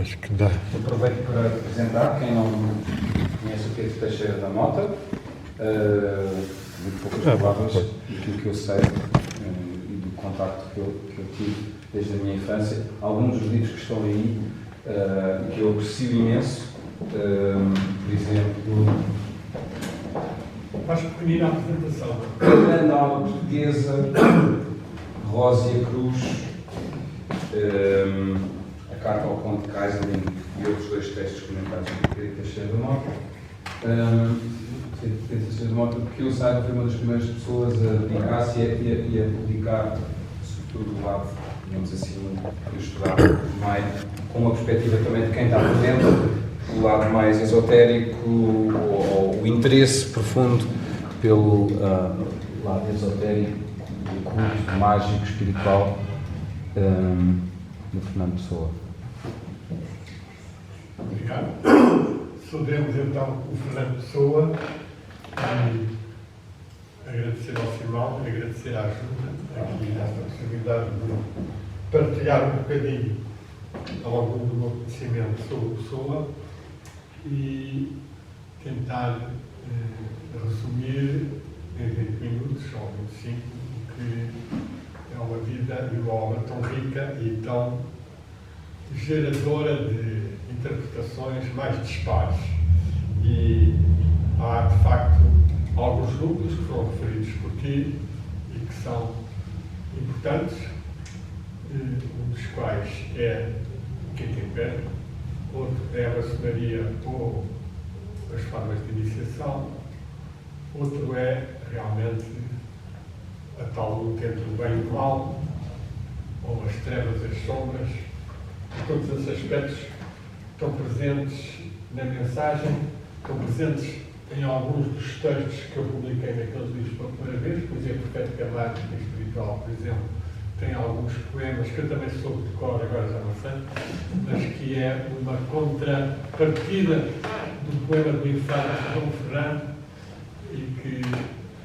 Acho que dá. Aproveito para apresentar quem não conhece o Pedro Teixeira da Mota. Muito poucas palavras daquilo que eu sei e do contacto que eu tive desde a minha infância. Alguns dos livros que estão aí que eu aprecio imenso, por exemplo, mais pequenina a apresentação. A Grande Aula Portuguesa, Rósia Cruz, a Carta ao Conde Kaiserling e outros dois textos comentados por Pedro Teixeira da Mota. Pedro Teixeira da Mota, porque eu saiba, foi uma das primeiras pessoas a dedicar-se e a publicar, sobretudo do lado, digamos assim, que eu estudava mais, com uma perspectiva também de quem está por dentro, o lado mais esotérico, ou o interesse profundo pelo lado esotérico, oculto, mágico, espiritual, do Fernando Pessoa. Obrigado. Saudemos então o Fernando Pessoa e agradecer ao Simão, agradecer à ajuda aqui nesta possibilidade de partilhar um bocadinho algum do meu conhecimento sobre o Pessoa e tentar resumir em 20 minutos ou 25 o que é uma vida e uma obra tão rica e tão geradora de interpretações mais dispares. E há, de facto, alguns núcleos que foram referidos por ti e que são importantes, um dos quais é o Quinto Império, outro é a maçonaria ou as formas de iniciação, outro é realmente a tal luta entre o bem e o mal, ou as trevas e as sombras. E todos esses aspectos estão presentes na mensagem, estão presentes em alguns dos textos que eu publiquei naqueles livros pela primeira vez, por exemplo, Profética Mágica e Espiritual, por exemplo, tem alguns poemas que eu também soube de cor, agora já não sei, mas que é uma contrapartida do poema do Infante Dom Fernando e que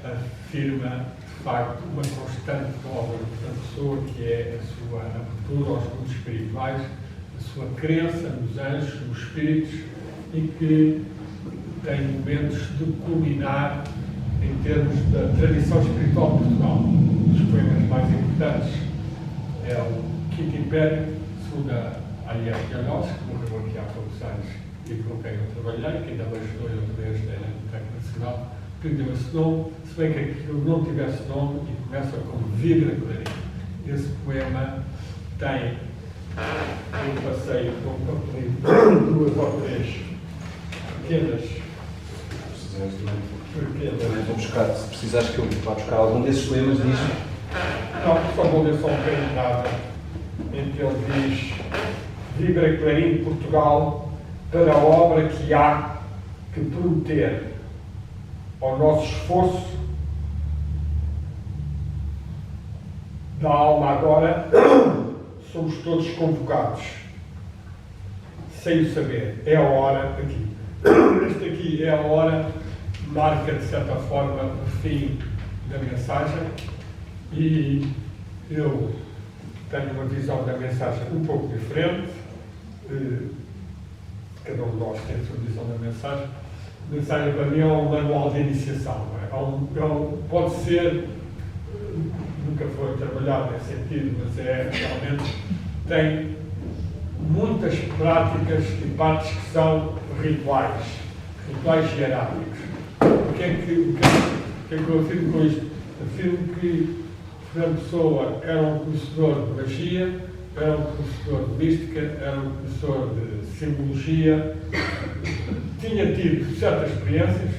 afirma, de facto, uma constante obra da pessoa, que é a sua abertura aos mundos espirituais, a sua crença nos anjos, nos espíritos, e que tem momentos de culminar em termos da tradição espiritual de Portugal. Um dos poemas mais importantes é o Quinto Império, segundo a Ariel Llanos, que morreu aqui há poucos anos e com quem eu trabalhei, que ainda me ajudou e outra vez na Biblioteca Nacional, que deu esse nome, se bem que aquilo não tivesse nome e começa como Vibra Clarim. Esse poema tem um passeio com um papelinho, duas ou três pequenas. Também vou buscar, se precisares que eu vá buscar algum desses poemas, diz-me. Não, só vou ler só um bocadinho de nada, em que ele diz: Vibra Clarim Portugal para a obra que há que prometer ao nosso esforço da alma agora, somos todos convocados, sem o saber. É a hora aqui. Este aqui é a hora, marca de certa forma o fim da mensagem e eu tenho uma visão da mensagem um pouco diferente. Cada um de nós tem a sua visão da mensagem. A mensagem para mim é um manual de iniciação. Não é? Pode ser, nunca foi trabalhado nesse sentido, mas realmente tem muitas práticas e partes que são rituais hierárquicos. O que é que eu afirmo com isto? Afirmo que Fernando Pessoa era um conhecedor de magia, era um conhecedor de mística, era um conhecedor de simbologia, tinha tido certas experiências.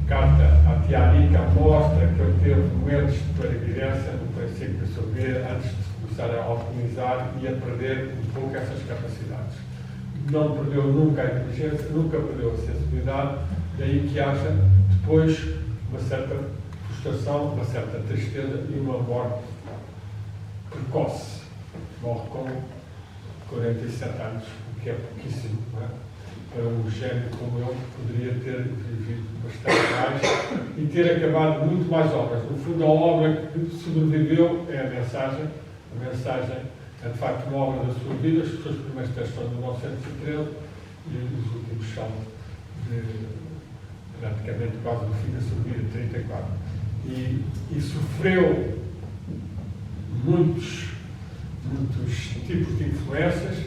A carta à Tia Anica mostra que ele teve momentos de clarividência no princípio de saber, antes de começar a alquimizar e a perder um pouco essas capacidades. Não perdeu nunca a inteligência, nunca perdeu a sensibilidade, daí que haja depois uma certa frustração, uma certa tristeza e uma morte precoce. Morre com 47 anos, o que é pouquíssimo, não é? Para um gênio como ele, poderia ter vivido bastante mais e ter acabado muito mais obras. No fundo, a obra que sobreviveu é a mensagem É de facto uma obra da sua vida. Os seus primeiros textos são de 1913 e os últimos são de praticamente quase no fim da sua vida, de 34. E sofreu muitos tipos de influências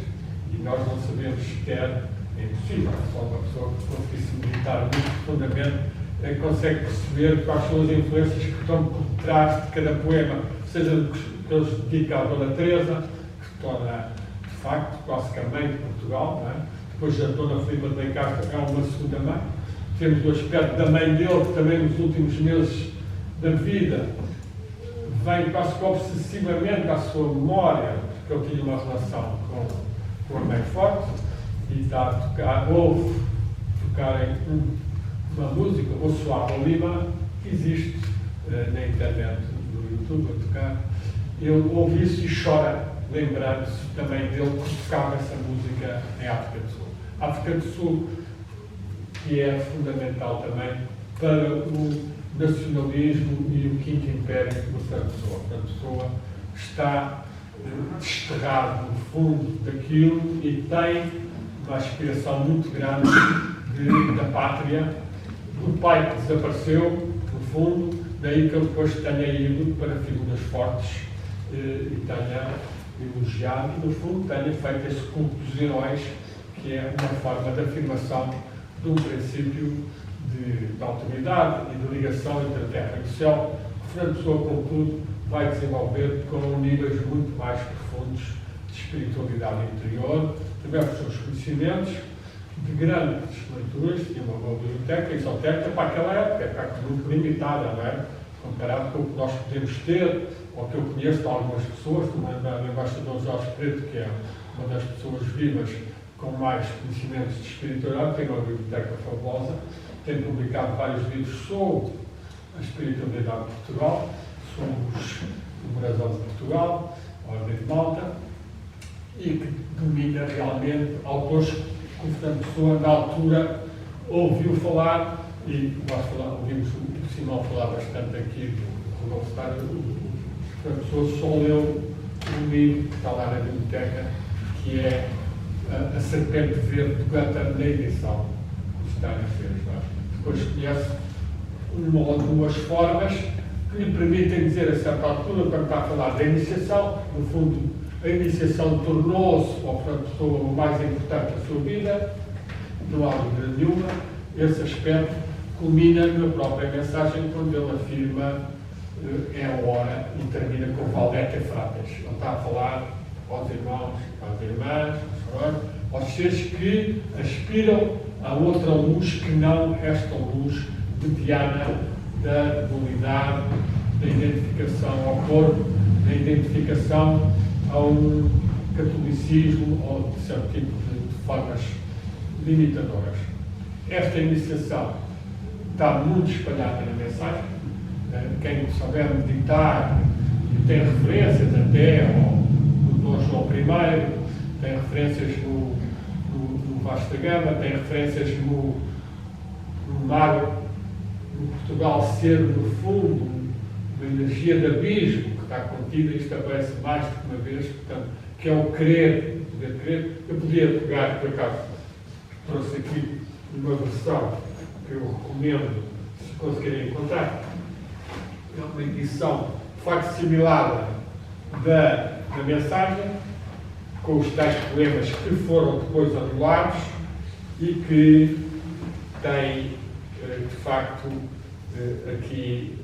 e nós não sabemos sequer, é impossível, só uma pessoa que conseguisse meditar muito profundamente consegue perceber quais são as influências que estão por trás de cada poema, seja do que ele se dedica à Dona Teresa, que se torna, de facto, quase que a mãe de Portugal, não é? Depois a Dona Filipa de Castro é uma segunda mãe. Temos o aspecto da mãe dele, que também nos últimos meses da vida vem quase que obsessivamente à sua memória, porque ele tinha uma relação com a mãe forte e está a tocar, ouve tocar em uma música, o Suave Lima, que existe na internet, no YouTube, a tocar. Ele ouve isso e chora, lembrando-se também dele que tocava essa música em África do Sul. A África do Sul, que é fundamental também para o nacionalismo e o Quinto Império do Fernando Pessoa. Fernando Pessoa está desterrado no fundo daquilo e tem uma aspiração muito grande da pátria, do pai que desapareceu, no fundo, daí que ele depois tenha ido para figuras fortes e tenha elogiado e, no fundo, tenha feito esse culto dos heróis, que é uma forma de afirmação de um princípio de autoridade e de ligação entre a terra e o céu, que Fernando Pessoa, contudo, vai desenvolver com níveis muito mais profundos de espiritualidade interior, através dos seus conhecimentos, de grandes leituras, tinha uma boa biblioteca esotérica para aquela época, muito limitada, não é? Comparado com o que nós podemos ter, ou que eu conheço de algumas pessoas, como o embaixador Jorge Preto, que é uma das pessoas vivas com mais conhecimentos de espiritualidade, tem uma biblioteca fabulosa, tem publicado vários livros sobre a espiritualidade de Portugal, sobre o Brasão de Portugal, a Ordem de Malta, e que domina realmente autores que o Fernando Pessoa, na altura, ouviu falar, e nós ouvimos o Simão falar bastante aqui do Rodolfo Star. O Fernando Pessoa só leu um livro que está lá na biblioteca, que é A Serpente Verde do Goethe, na edição que está na fez. Depois conhece uma ou duas formas que lhe permitem dizer, a certa altura, quando está a falar da iniciação, no fundo, a iniciação tornou-se, ao Fernando Pessoa, o mais importante da sua vida, não há dúvida nenhuma. Esse aspecto culmina na própria mensagem, quando ele afirma é a hora e termina com Valdete Frates. Ele está a falar aos irmãos, às irmãs, aos seres que aspiram a outra luz que não esta luz mediana da dualidade, da identificação ao corpo, da identificação a um catolicismo ou de certo tipo de formas limitadoras. Esta iniciação está muito espalhada na mensagem. Quem souber meditar, e tem referências até no Dom João I, tem referências no Vasta Gama, tem referências no Mago, no Portugal ser, no fundo, uma energia de abismo que está contida, isto aparece mais do que uma vez, portanto, que é o querer, o poder querer. Eu podia pegar, por acaso, trouxe aqui uma versão que eu recomendo, se conseguirem encontrar. É uma edição facsimilada da mensagem, com os tais poemas que foram depois anulados e que tem, de facto, aqui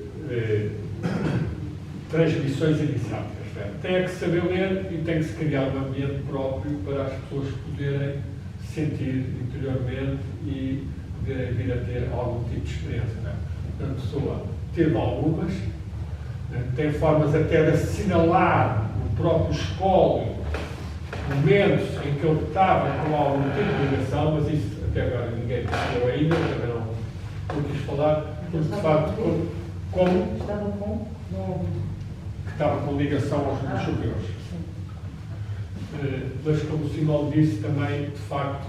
transmissões iniciáticas. Tem é que saber ler e tem que se criar um ambiente próprio para as pessoas poderem sentir interiormente e poderem vir a ter algum tipo de experiência. A pessoa teve algumas, tem formas até de assinalar no próprio espólio momentos em que ele estava com algum tipo de ligação, mas isso até agora ninguém percebeu ainda, também não quis falar, porque de facto, como que estava com ligação aos mundos superiores. Mas como o Simão disse também, de facto,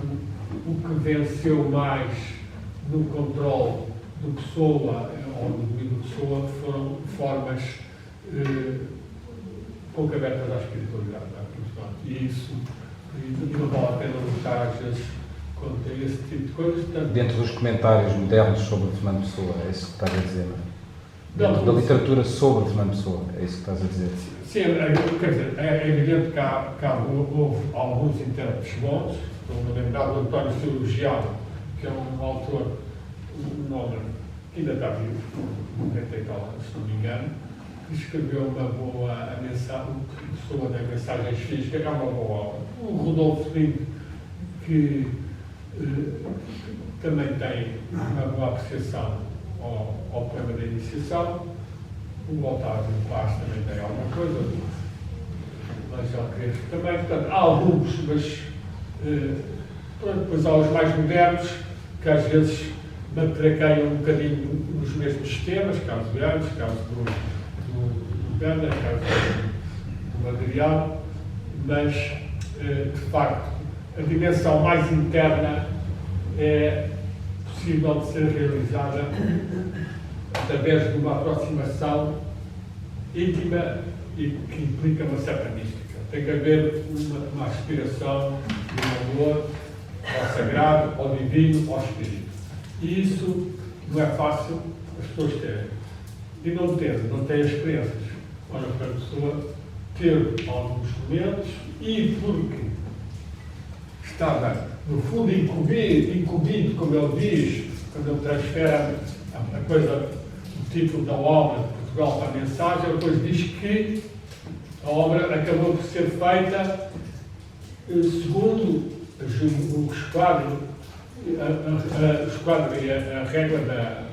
o que venceu mais no controle do Pessoa ou do domínio do Pessoa foram formas pouco abertas à espiritualidade. E isso e não vale a pena lutar às vezes contra esse tipo de coisas. Portanto, Dentro dos comentários modernos sobre Fernando Pessoa, é isso que estás a dizer, não é? Dentro da literatura sobre Fernando Pessoa, é isso que estás a dizer? Sim, quer dizer, é evidente que houve alguns intérpretes bons. Estou-me a lembrar do António Cirurgião, que é um autor, um homem que ainda está vivo, 90 e tal, se não me engano, que escreveu uma boa mensagem, Pessoa das Mensagens Físicas, é uma boa obra. O Rodolfo Link, que também tem uma boa apreciação ao poema da iniciação. O Otávio Paz também tem alguma coisa, mas já Crespo também. Portanto, há alguns, mas depois há os mais modernos, que às vezes matraqueiam um bocadinho nos mesmos temas, caso de Anos, caso do Banda, caso do Adriano, mas, de facto, a dimensão mais interna é possível de ser realizada através de uma aproximação íntima e que implica uma certa mística. Tem que haver uma aspiração de um amor ao sagrado, ao divino, ao espírito. E isso não é fácil as pessoas terem. E não têm experiências. Olha, para a pessoa ter alguns momentos e porque estava, no fundo, incumbido, como ele diz, quando ele transfere a coisa, o título da obra de Portugal para a mensagem, depois diz que a obra acabou por ser feita segundo o esquadro e a regra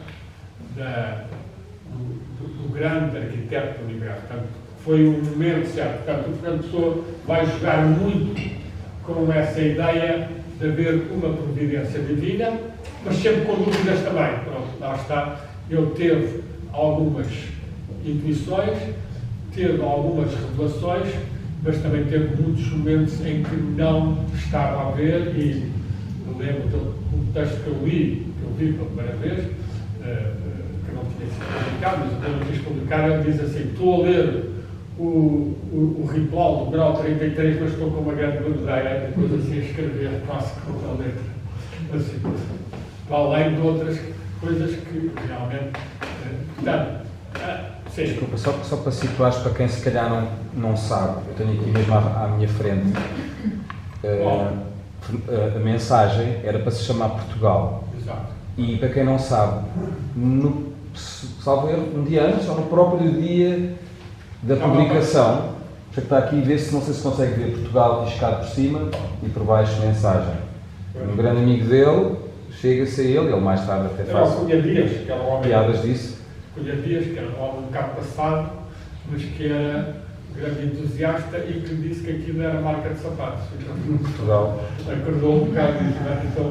do grande arquiteto do universo. Portanto, foi um momento certo. Portanto, o Fernando Pessoa vai jogar muito com essa ideia de haver uma providência divina, mas sempre com dúvidas também. Pronto, lá está. Ele teve algumas intuições, teve algumas revelações, mas também teve muitos momentos em que não estava a ver, e eu lembro de um texto que eu vi pela primeira vez, que não tinha sido publicado, mas quando eu quis publicar, ele diz assim: estou a ler o ritual do grau 33, mas estou com uma grande bandeira, depois assim a escrever, quase com a letra. Assim, para além de outras coisas que realmente. Portanto, sim. Desculpa, só para situares para quem se calhar não sabe, eu tenho aqui mesmo à minha frente. A mensagem era para se chamar Portugal. Exato. E para quem não sabe, salvo erro, um dia antes, ou no próprio dia da publicação, já que está aqui, vê-se, não sei se consegue ver Portugal riscado por cima e por baixo mensagem. Um grande amigo dele, chega-se a ele mais tarde até faz Cunha Dias, que era um homem. Piadas disso. Cunha Dias, que era um homem um bocado passado, mas que era grande entusiasta e que disse que aquilo era marca de sapatos. Então, Portugal. Acordou um bocado disso, não é? Então,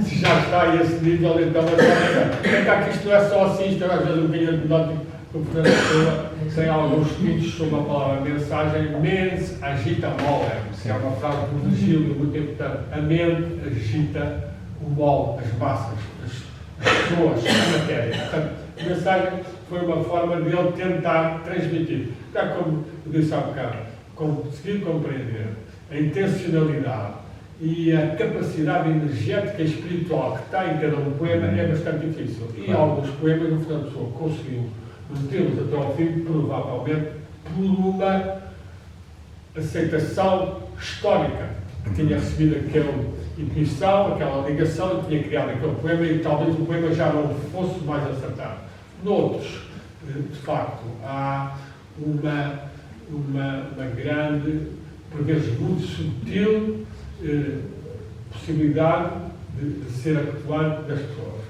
se já está a esse nível, então é cá que isto não é só assim, isto é às vezes um bocadinho anedótico, que o Fernando Pessoa tem alguns estudos sobre a palavra mensagem. Mens agita mole, que é uma frase do Virgílio muito importante. A mente agita o mole, as massas, as pessoas, a matéria. Portanto, a mensagem foi uma forma de ele tentar transmitir. Já como eu disse há bocado, conseguir compreender a intencionalidade e a capacidade energética e espiritual que está em cada um poema é bastante difícil. E alguns poemas o Fernando Pessoa conseguiu mantê-los até ao fim, provavelmente por uma aceitação histórica que tinha recebido aquela intuição, aquela ligação, e tinha criado aquele poema, e talvez o poema já não fosse mais acertado. Noutros, de facto, há uma grande, por vezes muito sutil, possibilidade de ser atuante das pessoas.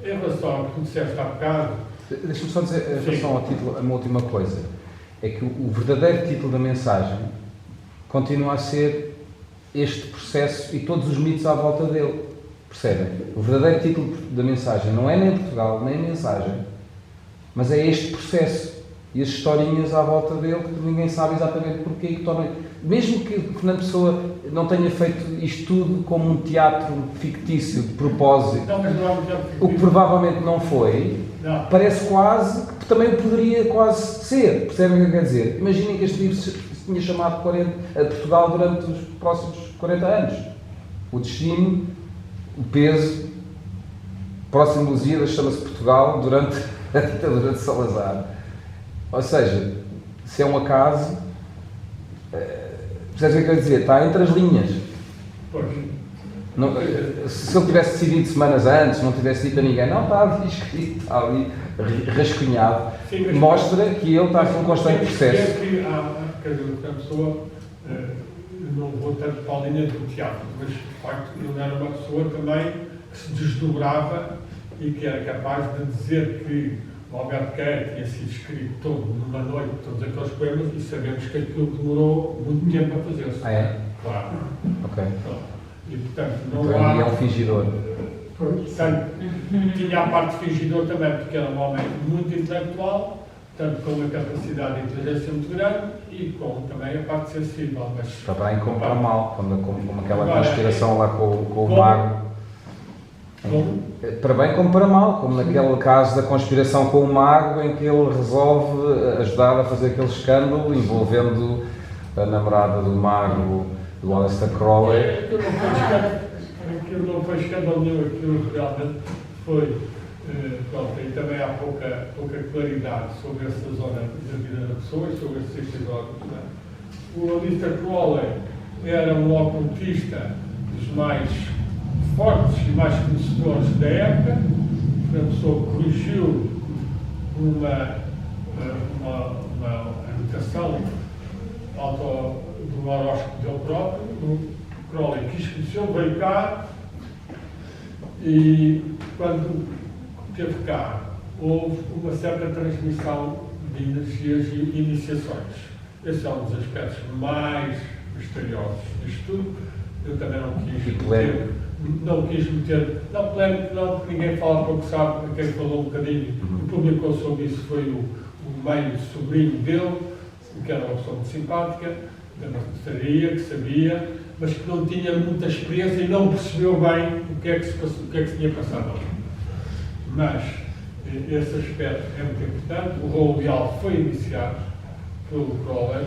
Em relação ao que tu disseste há bocado. Deixa-me só dizer, em relação ao título, uma última coisa. É que o verdadeiro título da mensagem continua a ser este processo e todos os mitos à volta dele. Percebem? O verdadeiro título da mensagem não é nem Portugal, nem a mensagem, mas é este processo e as historinhas à volta dele que ninguém sabe exatamente porquê, que torna... Mesmo que Fernando Pessoa não tenha feito isto tudo como um teatro fictício de propósito, Não, mas não é um teatro fictício. o que provavelmente não foi, Não. parece quase que também poderia quase ser. Percebem o que eu quero dizer? Imaginem que este livro tinha chamado Portugal durante os próximos 40 anos. O destino, o peso, próximo de Lusíadas chama-se Portugal durante a ditadura de Salazar. Ou seja, se é um acaso, percebes o que eu quero dizer? Está entre as linhas. Não, se ele tivesse decidido semanas antes, não tivesse dito a ninguém, não, está ali escrito, está ali rascunhado, mostra que ele está com um constante processo. Quer dizer, a pessoa, não vou tanto para a linha do teatro, mas de facto ele era uma pessoa também que se desdobrava e que era capaz de dizer que o Alberto Queiro tinha sido escrito todo numa noite, todos aqueles poemas, e sabemos que aquilo demorou muito tempo a fazer-se. Ah, é? Claro. Ok. E portanto, não então, há... ele é um fingidor. Portanto, tinha a parte fingidor também, porque era um homem muito intelectual, tanto com uma capacidade de inteligência muito grande e com também a parte sensível. Mas, para bem como para mal, como aquela conspiração lá com o mago. Para bem como para mal, como naquele caso da conspiração com o mago, em que ele resolve ajudar a fazer aquele escândalo envolvendo a namorada do mago, do Aleister Crowley. Aquilo não foi escândalo nenhum, aquilo realmente foi. Pronto, e também há pouca claridade sobre essa zona da vida da pessoa e sobre esses episódios. O Aleister Crowley era um ocultista dos mais fortes e mais conhecedores da época, a pessoa corrigiu uma anotação do horóscopo dele próprio. O Crowley quis conhecer, veio cá e quando esteve cá houve uma certa transmissão de energias e iniciações. Esse é um dos aspectos mais misteriosos disto tudo. Eu também não quis meter, não polémico não, porque ninguém fala pouco sabe, quem falou um bocadinho, o publicou sobre isso foi o meio sobrinho dele, que era uma pessoa muito simpática, da marcenaria, que sabia, mas que não tinha muita experiência e não percebeu bem o que é que se tinha passado ali. Mas esse aspecto é muito importante. O rolo de alvo foi iniciado pelo Crowley,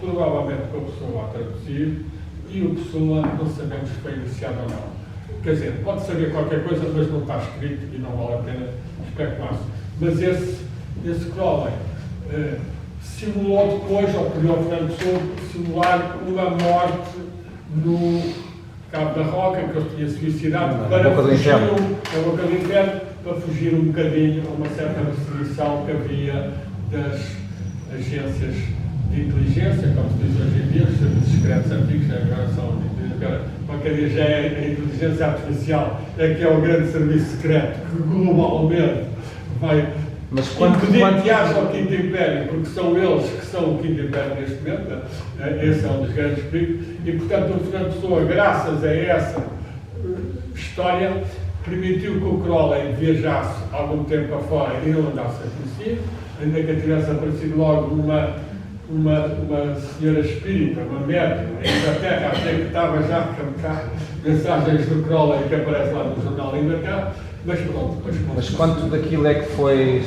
provavelmente com a pessoa a traduzir, e o Pessoa não sabemos se foi iniciado ou não. Quer dizer, pode saber qualquer coisa, mas não está escrito e não vale a pena especular-se. Mas esse Crowley simulou depois, ou pediu ao Fernando Pessoa, simular uma morte no Cabo da Roca, que ele tinha suicidado, para fugir na boca do inferno, para fugir um bocadinho a uma certa restrição que havia das agências de inteligência, como se diz hoje em dia, os serviços secretos antigos, agora são qualquer dia já é a inteligência artificial, é que é o grande serviço secreto que globalmente vai impedir que haja o Quinto Império, porque são eles que são o Quinto Império neste momento, esse é um dos grandes perigos, e portanto o Fernando Pessoa, graças a essa história, permitiu que o Crowley viajasse algum tempo afora e não andasse a conhecer, ainda que tivesse aparecido logo uma senhora espírita, uma médium, em Inglaterra, até que estava já a captar mensagens do Crowley que aparece lá no jornal Inglaterra, mas pronto. Mas quanto daquilo é que foi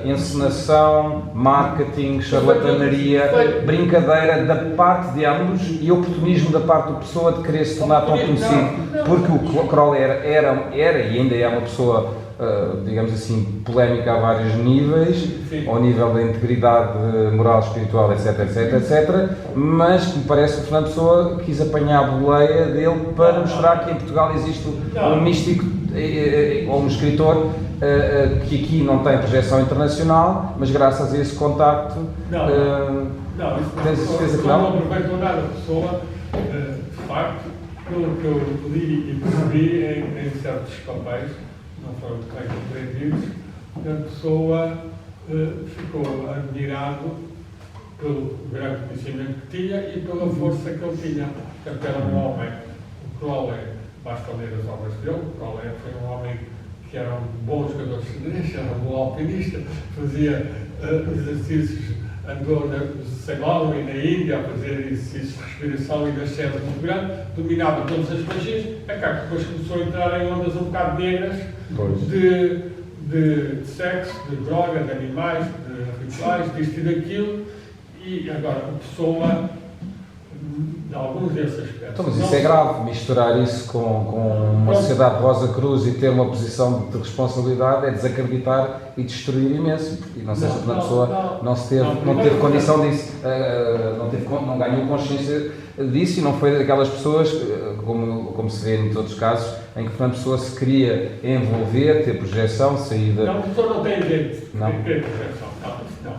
encenação, marketing, charlatanaria, brincadeira da parte de ambos e oportunismo da parte do Pessoa de querer se tornar tão conhecido? Porque o Crowley era e ainda é uma pessoa, digamos assim, polémica a vários níveis, sim, ao nível da integridade moral, espiritual, etc, mas me parece que o Fernando Pessoa quis apanhar a boleia dele para mostrar que em Portugal existe um místico ou um escritor que aqui não tem projeção internacional, mas graças a esse contacto tens a certeza que não? Não aproveitou nada, a Pessoa, de facto, pelo que eu li e percebi em certos papéis, não foram bem compreendidos, a Pessoa ficou admirado pelo grande conhecimento que tinha e pela força que ele tinha. Portanto, era um homem, o Crowley, basta ler as obras dele, o Crowley foi um homem que era um bom jogador de xadrez, era um bom alpinista, fazia exercícios, andou na Ceylon e na Índia a fazer exercícios de respiração e das sedas muito grande, dominava todas as magias, depois começou a entrar em ondas um bocado negras de sexo, de droga, de animais, de rituais, disto e daquilo, E agora, a pessoa, de alguns desses aspectos. Então, mas isso é grave, misturar isso com uma sociedade de Rosa Cruz e ter uma posição de responsabilidade é desacreditar e destruir imenso. E não sei se uma pessoa não teve condição disso, não ganhou consciência disso e não foi daquelas pessoas, como se vê em todos os casos, em que uma pessoa se queria envolver, ter projeção, saída. Não, a pessoa não tem jeito Não. de ter projeção.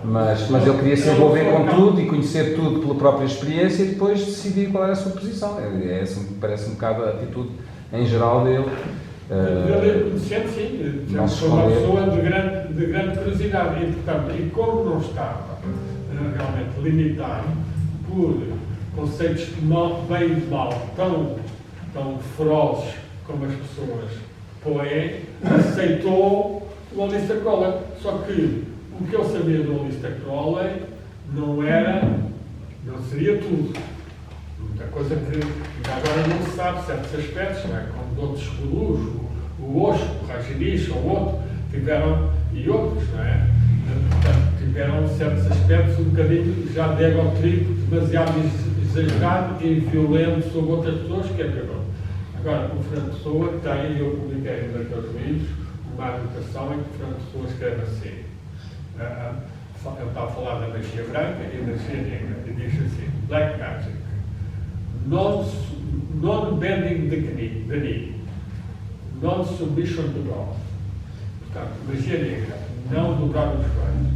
Mas ele queria se envolver com tudo e conhecer tudo pela própria experiência e depois decidir qual era a sua posição. É assim, parece um bocado a atitude em geral dele. Ele conhecendo, sim, foi uma pessoa de grande curiosidade e, portanto, e como não estava realmente limitado por conceitos de bem e de mal tão ferozes como as pessoas põem, aceitou o Aleister Crowley. Só que o que eu sabia do Aleister Crowley não seria tudo. Muita coisa que agora não se sabe, certos aspectos, não é? Como de outros gurus, o Osho, o Rajneesh ou outro, tiveram, e outros, não é? Portanto, tiveram certos aspectos um bocadinho já de egotripo, demasiado exagerado e violento sobre outras pessoas, que é pior. Agora, o Fernando Pessoa tem, e eu publiquei um daqueles livros, uma anotação em que o Fernando Pessoa escreve assim. Ele está a falar da magia branca e da magia negra, e diz assim: Black Magic, non-bending the knee, non-submission to God. Portanto, magia negra, não dobrar os joelhos,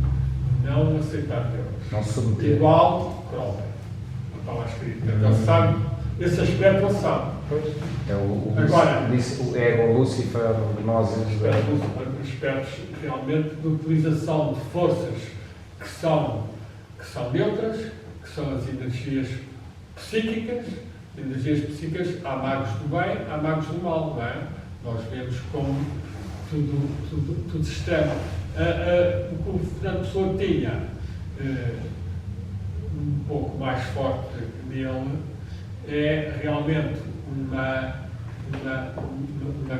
não aceitar Deus. Não submeter. Igual Crowley. Não está lá escrito. Ele sabe, esse aspecto ele sabe. É o Agora, Lúcifer, nós. Aspectos realmente de utilização de forças que são neutras, que são as energias psíquicas. Energias psíquicas, há magos do bem, há magos do mal, não é? Nós vemos como tudo se extrema. O que o Fernando Pessoa tinha um pouco mais forte nele é realmente uma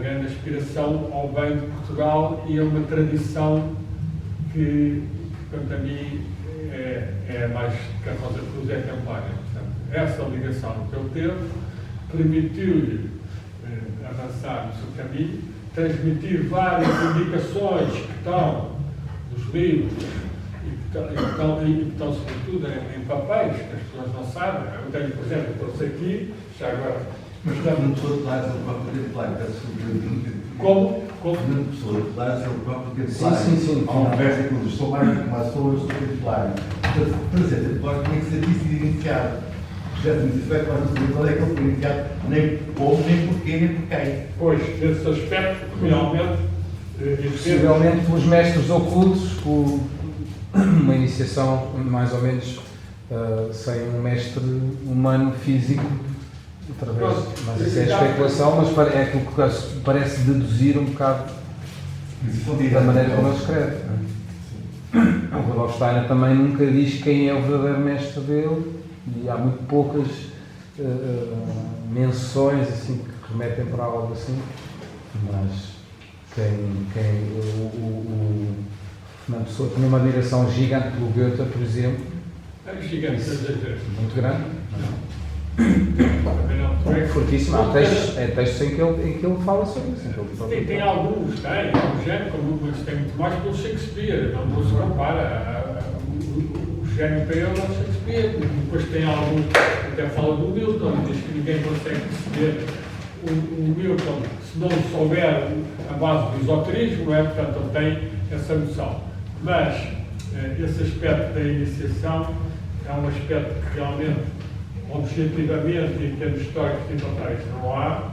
grande aspiração ao bem de Portugal e a uma tradição que, quanto a mim, é mais que a Rosa Cruz é templária. Portanto, essa ligação que ele teve permitiu-lhe avançar no seu caminho, transmitir várias indicações que estão nos livros e que estão sobretudo em papéis, que as pessoas não sabem. Eu tenho, por exemplo, trouxe aqui, já agora. Mas Fernando Pessoa de Lares é o próprio templário, Como? Fernando Pessoa de Lares é o próprio templário. Sim. Há um verso que diz: sou mais do que uma pessoa, sou templário. Para ser templário tinha que ser isso iniciado. Já se disse, vai quase saber qual é que ele foi iniciado, nem como, nem porquê, nem por quem. Pois, nesse aspecto, realmente. Possivelmente pelos mestres ocultos, uma iniciação mais ou menos sem um mestre humano físico. Mas isso é especulação, mas é aquilo que parece deduzir um bocado da maneira como ele escreve. O Rudolf Steiner também nunca diz quem é o verdadeiro mestre dele e há muito poucas menções assim, que remetem para algo assim, mas o Fernando Pessoa tinha uma admiração gigante pelo Goethe, por exemplo. Gigante, muito grande. É fortíssimo. Há textos em que ele fala sobre isso. Tem alguns, um gênio, mas tem muito mais pelo Shakespeare, não se compara. O gênio para ele é o Shakespeare. Depois tem alguns, até fala do Milton, diz que ninguém consegue perceber o Milton se não souber a base do esoterismo, não é? Portanto, ele tem essa noção. Mas esse aspecto da iniciação é um aspecto que realmente, objetivamente, em termos históricos e totais, não há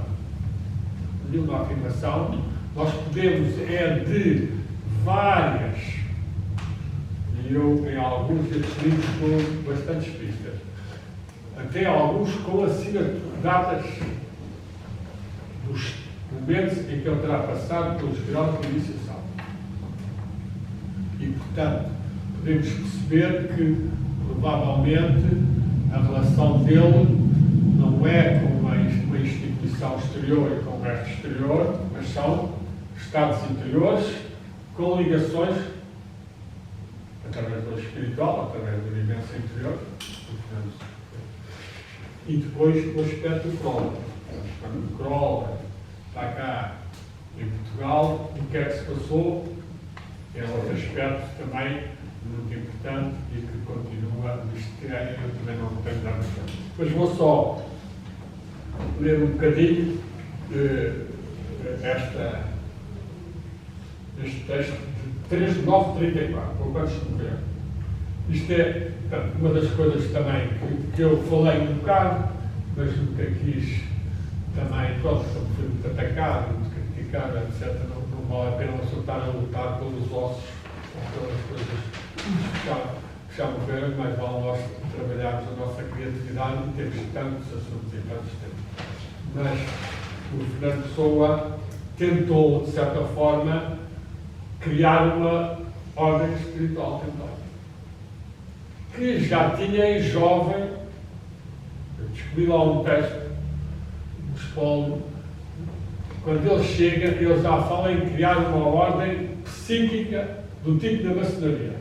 nenhuma afirmação. Nós podemos, de várias, e eu em alguns desses livros com bastantes pistas, até alguns com datas dos momentos em que ele terá passado pelos graus de iniciação. E, portanto, podemos perceber que, provavelmente, a relação dele não é com uma instituição exterior e com o resto exterior, mas são estados interiores com ligações através do espiritual, através da vivência interior, e depois o aspecto do Kroll. Quando o Kroll está cá em Portugal, o que é que se passou? É outro aspecto também muito importante e que continua mistério, eu também não tenho nada a dizer. Mas vou só ler um bocadinho este texto de 3.9.34, vou quantos escolher. Isto é, portanto, uma das coisas também que eu falei um bocado, mas nunca quis também, pronto, fui muito atacado, muito criticado, etc. Não vale a pena eu estar a lutar pelos ossos ou pelas coisas que já morreram, mas vale nós trabalharmos a nossa criatividade e temos tantos assuntos e tantos temas. Mas o Fernando Pessoa tentou, de certa forma, criar uma ordem espiritual que já tinha em jovem. Eu descobri lá um texto do Spolo, quando ele chega, ele já fala em criar uma ordem psíquica do tipo da maçonaria.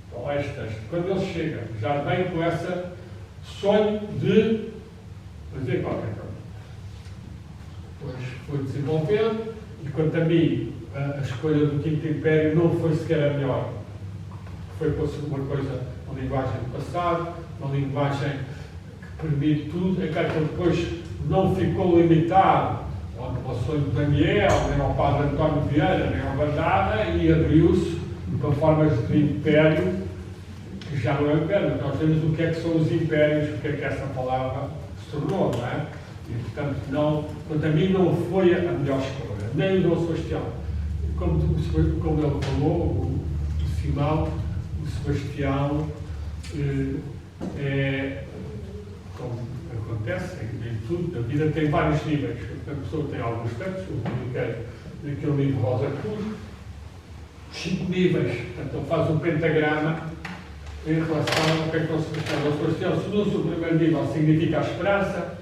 Então, é este texto. Quando ele chega, já vem com esse sonho de fazer qualquer coisa. Depois foi desenvolvendo, e quanto a mim, a escolha do Quinto Império não foi sequer a melhor. Foi uma coisa, uma linguagem do passado, uma linguagem que permite tudo, é que depois não ficou limitado ao sonho de Daniel, nem ao padre António Vieira, nem ao Bandada, e abriu-se para formas de império, que já não é império. Nós temos o que é que são os impérios, o que é que essa palavra se tornou, não é? E, portanto, quanto a mim, não foi a melhor escolha, nem o Dom Sebastião. Como ele falou, o Simão, o Sebastião, como acontece em tudo, a vida tem vários níveis. A pessoa tem alguns textos, eu publiquei naquele livro Rosa Cruz, 5 níveis. Portanto, ele faz um pentagrama em relação ao que é que é o Sebastião. O Sebastião, o primeiro nível significa a esperança,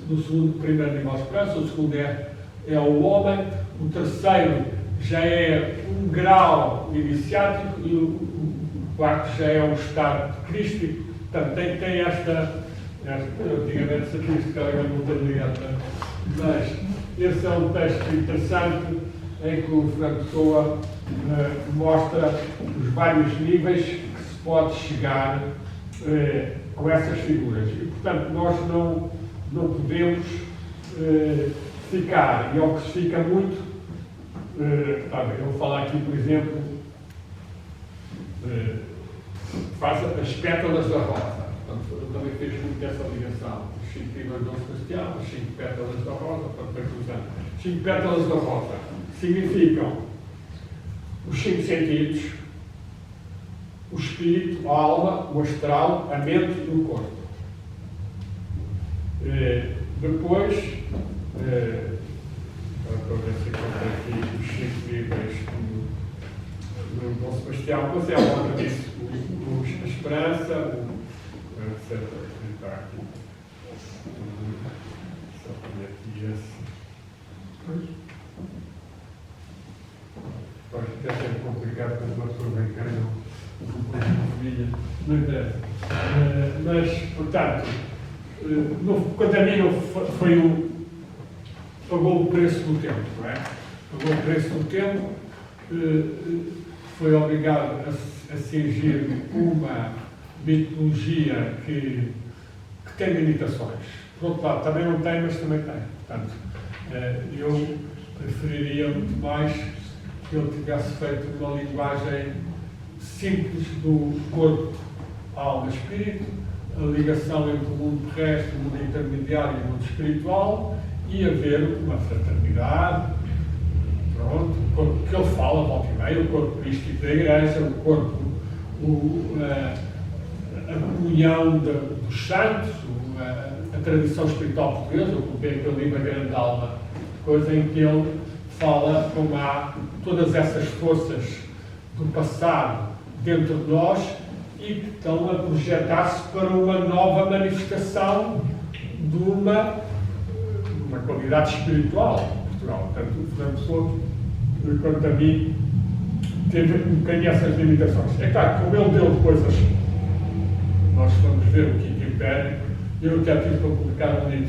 no segundo, primeiro nível a esperança, o segundo é o homem, o terceiro já é um grau iniciático e o quarto já é um estado crístico. Portanto, tem esta antigamente sabia que era muito ligado, mas esse é um texto interessante em que o Fernando Pessoa mostra os vários níveis que se pode chegar com essas figuras. E, portanto, nós não podemos ficar, e ao que se fica muito, eu vou falar aqui, por exemplo, faz as pétalas da rosa. Portanto, eu também fiz muito essa ligação. Os 5 níveis de Dom Sebastião, as 5 pétalas da rosa, portanto, 5 pétalas da rosa significam os 5 sentidos, o espírito, a alma, o astral, a mente e o corpo. Depois, para ver se encontro aqui os 5 níveis do Dom Sebastião, mas é uma outra disso, a esperança, etc. Está aqui. Só para aqui esse. Pode até ser complicado para uma pessoa bem cara, não interessa. Mas, portanto, quanto a mim, não pagou o preço do tempo, não é? Pagou o preço do tempo, foi obrigado a cingir uma mitologia que tem limitações. Por outro lado, também não tem, mas também tem. Portanto, eu preferiria muito mais que ele tivesse feito uma linguagem simples do corpo, alma e espírito, a ligação entre o mundo terrestre, o mundo intermediário e o mundo espiritual, e haver uma fraternidade, pronto, o corpo que ele fala, volta e meia, o corpo místico da Igreja, o corpo, a comunhão dos santos, a tradição espiritual portuguesa. Eu coloquei aquele livro, A Grande Alma, coisa em que ele fala como há todas essas forças do passado dentro de nós e que estão a projetar-se para uma nova manifestação de uma qualidade espiritual em Portugal. Portanto, o Fernando Pessoa, quanto a mim, teve um bocadinho essas limitações. É claro, como ele deu depois nós fomos ver o que impede, eu até tive para publicar um livro